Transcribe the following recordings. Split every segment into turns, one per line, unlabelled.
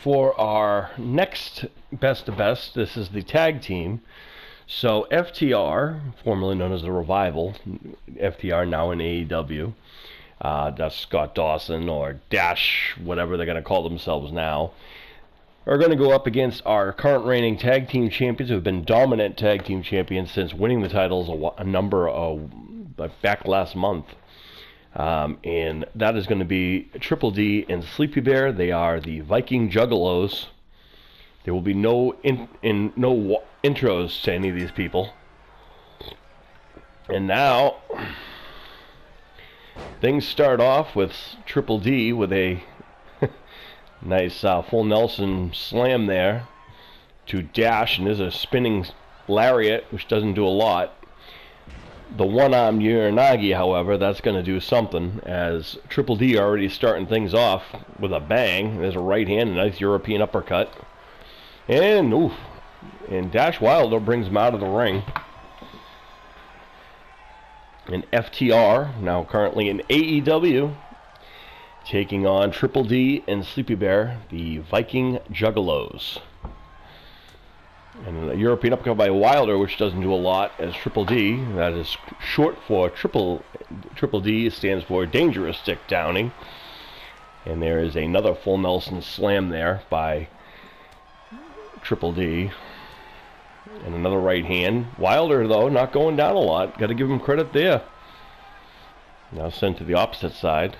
for our next best of best, this is the tag team. So FTR, formerly known as the Revival, FTR now in AEW, that's Scott Dawson or Dash, whatever they're going to call themselves now, are going to go up against our current reigning tag team champions who have been dominant tag team champions since winning the titles a number of, back last month. And that is going to be Triple D and Sleepy Bear. They are the Viking Juggalos. There will be no intros to any of these people. And now things start off with Triple D with a nice full Nelson slam there to Dash, and there's a spinning lariat, which doesn't do a lot. The one-armed Uranagi, however, that's going to do something, as Triple D already starting things off with a bang. There's a right hand, a nice European uppercut. And, oof, and Dash Wilder brings him out of the ring. And FTR, now currently in AEW, taking on Triple D and Sleepy Bear, the Viking Juggalos. And a European uppercut by Wilder, which doesn't do a lot, as Triple D, that is short for Triple D, stands for Dangerous Dick Downing. And there is another full Nelson slam there by Triple D. And another right hand. Wilder, though, not going down a lot. Got to give him credit there. Now sent to the opposite side.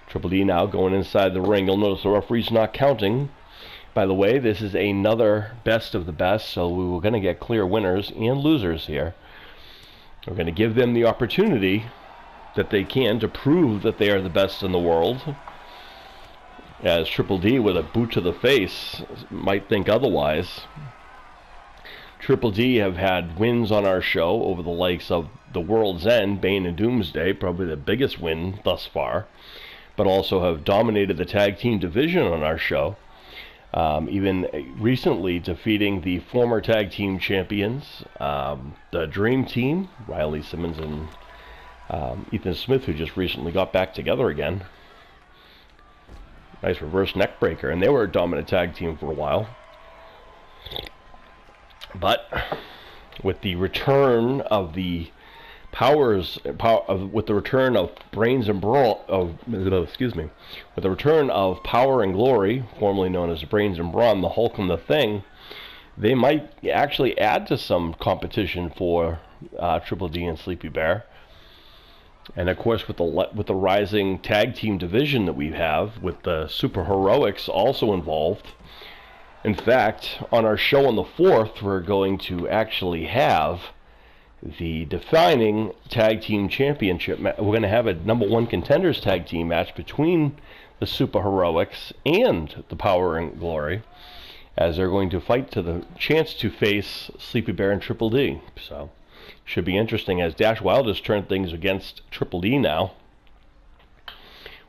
Triple D now going inside the ring. You'll notice the referee's not counting. By the way, this is another best of the best, so we were going to get clear winners and losers here. We're going to give them the opportunity that they can to prove that they are the best in the world. As Triple D, with a boot to the face, might think otherwise. Triple D have had wins on our show over the likes of the World's End, Bane and Doomsday, probably the biggest win thus far, but also have dominated the tag team division on our show. Even recently defeating the former tag team champions, the Dream Team, Riley Simmons and Ethan Smith, who just recently got back together again. Nice reverse neck breaker, and they were a dominant tag team for a while. But with the return of the with the return of Brains and Brawn, with the return of Power and Glory, formerly known as Brains and Brawn, the Hulk and the Thing, they might actually add to some competition for Triple D and Sleepy Bear. And of course, with the rising tag team division that we have, with the Super Heroics also involved. In fact, on our show on the 4th, we're going to actually have the defining tag team championship. We're going to have a #1 contenders tag team match between the Super Heroics and the Power and Glory, as they're going to fight to the chance to face Sleepy Bear and Triple D. So, should be interesting, as Dash Wilder's turned things against Triple D now.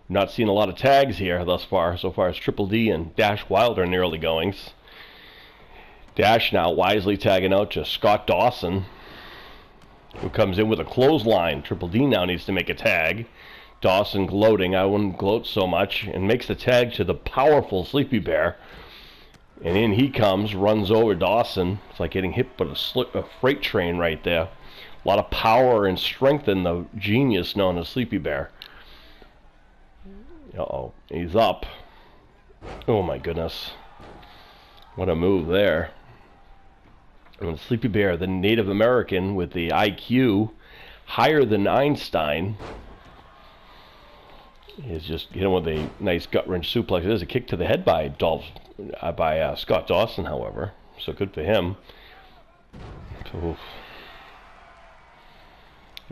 Not seen a lot of tags here thus far, so far as Triple D and Dash Wilder in the early goings. Dash now wisely tagging out to Scott Dawson, who comes in with a clothesline. Triple D now needs to make a tag. Dawson gloating, I wouldn't gloat so much, and makes the tag to the powerful Sleepy Bear. And in he comes, runs over Dawson. It's like getting hit with a freight train right there. A lot of power and strength in the genius known as Sleepy Bear. Uh-oh, he's up. Oh my goodness. What a move there. And Sleepy Bear, the Native American with the IQ higher than Einstein, is just hit him with a nice gut-wrench suplex. There's a kick to the head by Scott Dawson, however. So good for him. Oof.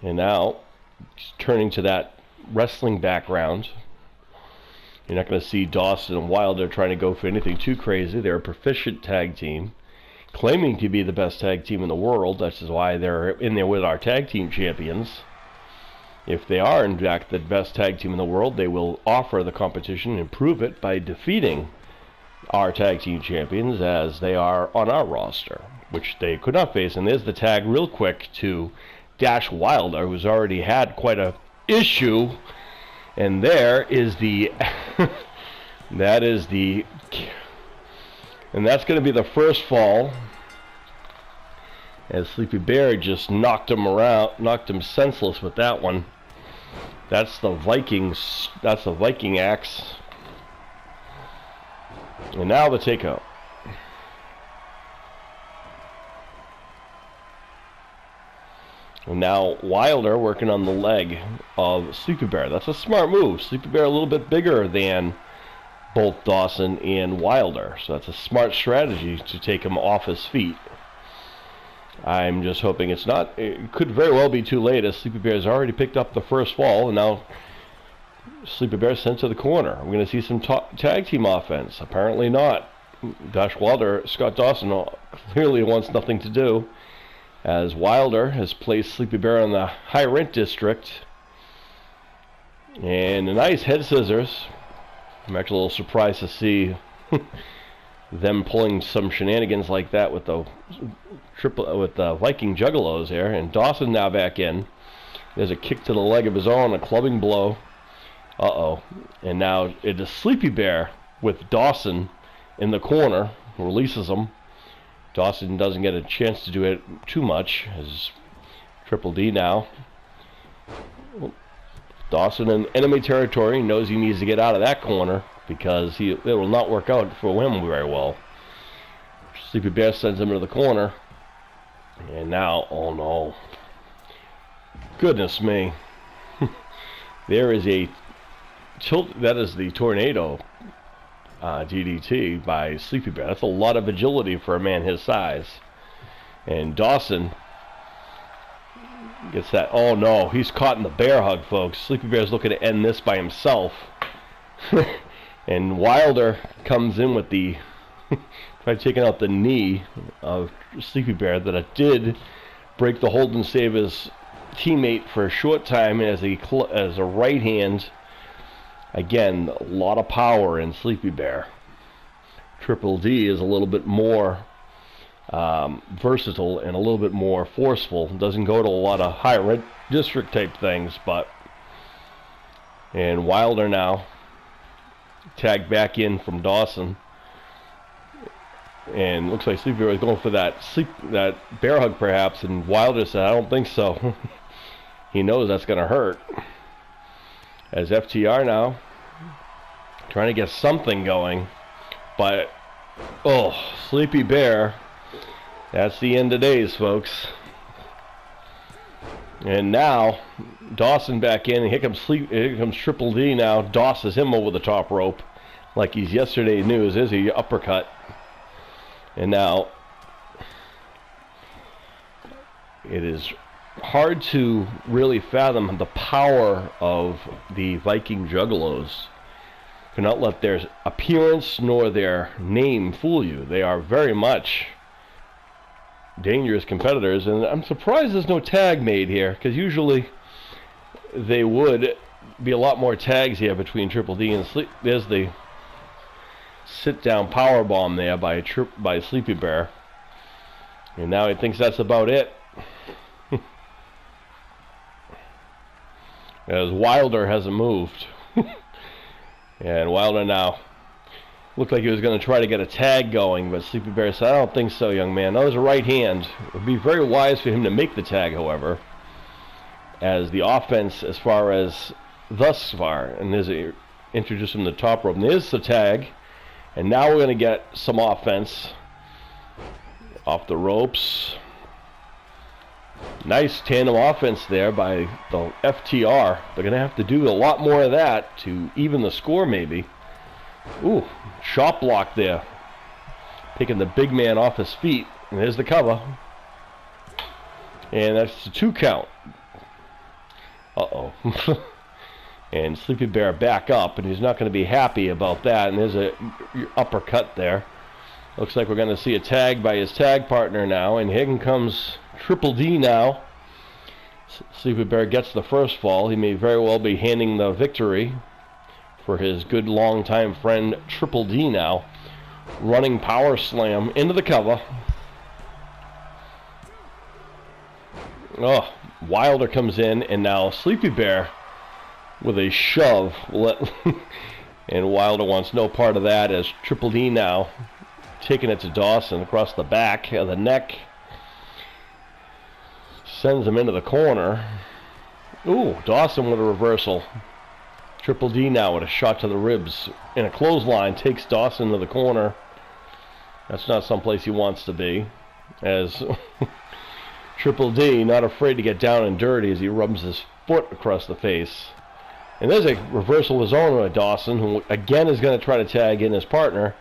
And now, turning to that wrestling background, you're not going to see Dawson and Wilder trying to go for anything too crazy. They're a proficient tag team, claiming to be the best tag team in the world. That's why they're in there with our tag team champions. If they are, in fact, the best tag team in the world, they will offer the competition and prove it by defeating our tag team champions, as they are on our roster, which they could not face. And there's the tag real quick to Dash Wilder, who's already had quite a issue. And there is the That is the... And that's going to be the first fall. As Sleepy Bear just knocked him around, knocked him senseless with that one. That's the Vikings. That's the Viking axe. And now the takeout. And now Wilder working on the leg of Sleepy Bear. That's a smart move. Sleepy Bear a little bit bigger than both Dawson and Wilder. So that's a smart strategy to take him off his feet. I'm just hoping it's not. It could very well be too late, as Sleepy Bear's already picked up the first fall, and now Sleepy Bear sent to the corner. We're going to see some tag team offense. Apparently not. Gosh, Scott Dawson clearly wants nothing to do, as Wilder has placed Sleepy Bear in the high rent district. And a nice head scissors. I'm actually a little surprised to see them pulling some shenanigans like that with the Viking Juggalos here. And Dawson now back in. There's a kick to the leg of his own, a clubbing blow. Uh-oh. And now it is Sleepy Bear with Dawson in the corner. Releases him. Dawson doesn't get a chance to do it too much, as Triple D now. Dawson in enemy territory, knows he needs to get out of that corner, because it will not work out for him very well. Sleepy Bear sends him into the corner. And now, oh no. Goodness me. There is a tilt. That is the tornado DDT by Sleepy Bear. That's a lot of agility for a man his size. And Dawson gets that. Oh no, he's caught in the bear hug, folks. Sleepy Bear's looking to end this by himself. And Wilder comes in with the by taking out the knee of Sleepy Bear, that it did break the hold and save his teammate for a short time as a right hand. Again, a lot of power in Sleepy Bear. Triple D is a little bit more versatile and a little bit more forceful. Doesn't go to a lot of high red district type things, but... And Wilder now tagged back in from Dawson. And looks like Sleepy Bear was going for that bear hug perhaps, and Wilder said, I don't think so. He knows that's going to hurt. As FTR now trying to get something going, but oh, Sleepy Bear, that's the end of days, folks. And now Dawson back in, and here comes Triple D now. Dawsons him over the top rope like he's yesterday's news. There's a uppercut. And now it is hard to really fathom the power of the Viking Juggalos. Cannot let their appearance nor their name fool you. They are very much dangerous competitors, and I'm surprised there's no tag made here, because usually they would be a lot more tags here between Triple D and Sleep. There's the sit-down power bomb there by Sleepy Bear, and now he thinks that's about it. As Wilder hasn't moved. And Wilder now looked like he was going to try to get a tag going, but Sleepy Bear said, I don't think so, young man. That was a right hand. It would be very wise for him to make the tag, however, as the offense as far as thus far. And there's introduce him to the top rope. And there's the tag. And now we're going to get some offense off the ropes. Nice tandem offense there by the FTR. They're going to have to do a lot more of that to even the score, maybe. Ooh, shot block there. Taking the big man off his feet. And there's the cover. And that's the 2 count. Uh-oh. And Sleepy Bear back up, and he's not going to be happy about that. And there's a uppercut there. Looks like we're going to see a tag by his tag partner now. And here comes Triple D now. Sleepy Bear gets the first fall. He may very well be handing the victory for his good longtime friend Triple D now. Running power slam into the cover. Oh, Wilder comes in, and now Sleepy Bear with a shove. And Wilder wants no part of that, as Triple D now taking it to Dawson across the back of the neck. Sends him into the corner. Ooh, Dawson with a reversal. Triple D now with a shot to the ribs. And a clothesline takes Dawson to the corner. That's not someplace he wants to be. As Triple D not afraid to get down and dirty as he rubs his foot across the face. And there's a reversal of his own by Dawson, who again is going to try to tag in his partner.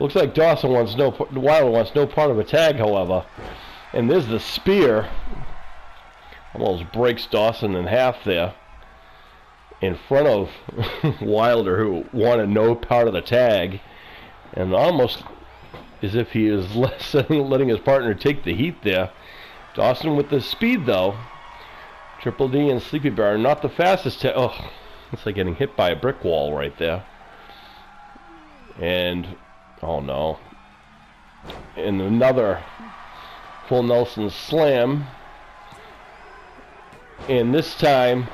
Looks like Wilder wants no part of a tag, however. And there's the spear. Almost breaks Dawson in half there. In front of Wilder, who wanted no part of the tag. And almost as if he is letting his partner take the heat there. Dawson with the speed, though. Triple D and Sleepy Bear are not the fastest. Oh, it's like getting hit by a brick wall right there. And, oh no. And another full Nelson slam. And this time,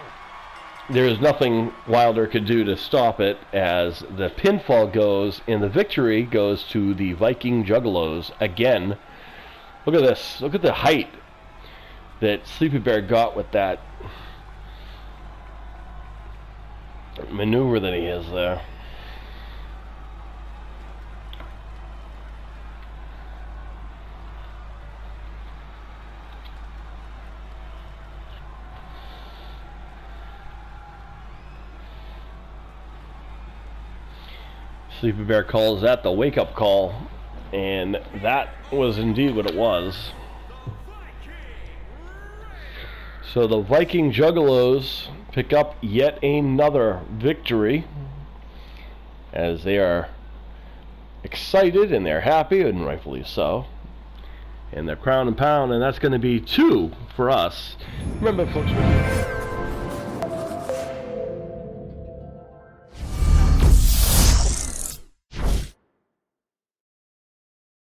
there is nothing Wilder could do to stop it, as the pinfall goes, and the victory goes to the Viking Juggalos again. Look at this. Look at the height that Sleepy Bear got with that maneuver that he has there. Sleepy Bear calls that the wake-up call, and that was indeed what it was. So the Viking Juggalos pick up yet another victory, as they are excited and they're happy, and rightfully so. And they're crown and pound, and that's going to be 2 for us. Remember, folks.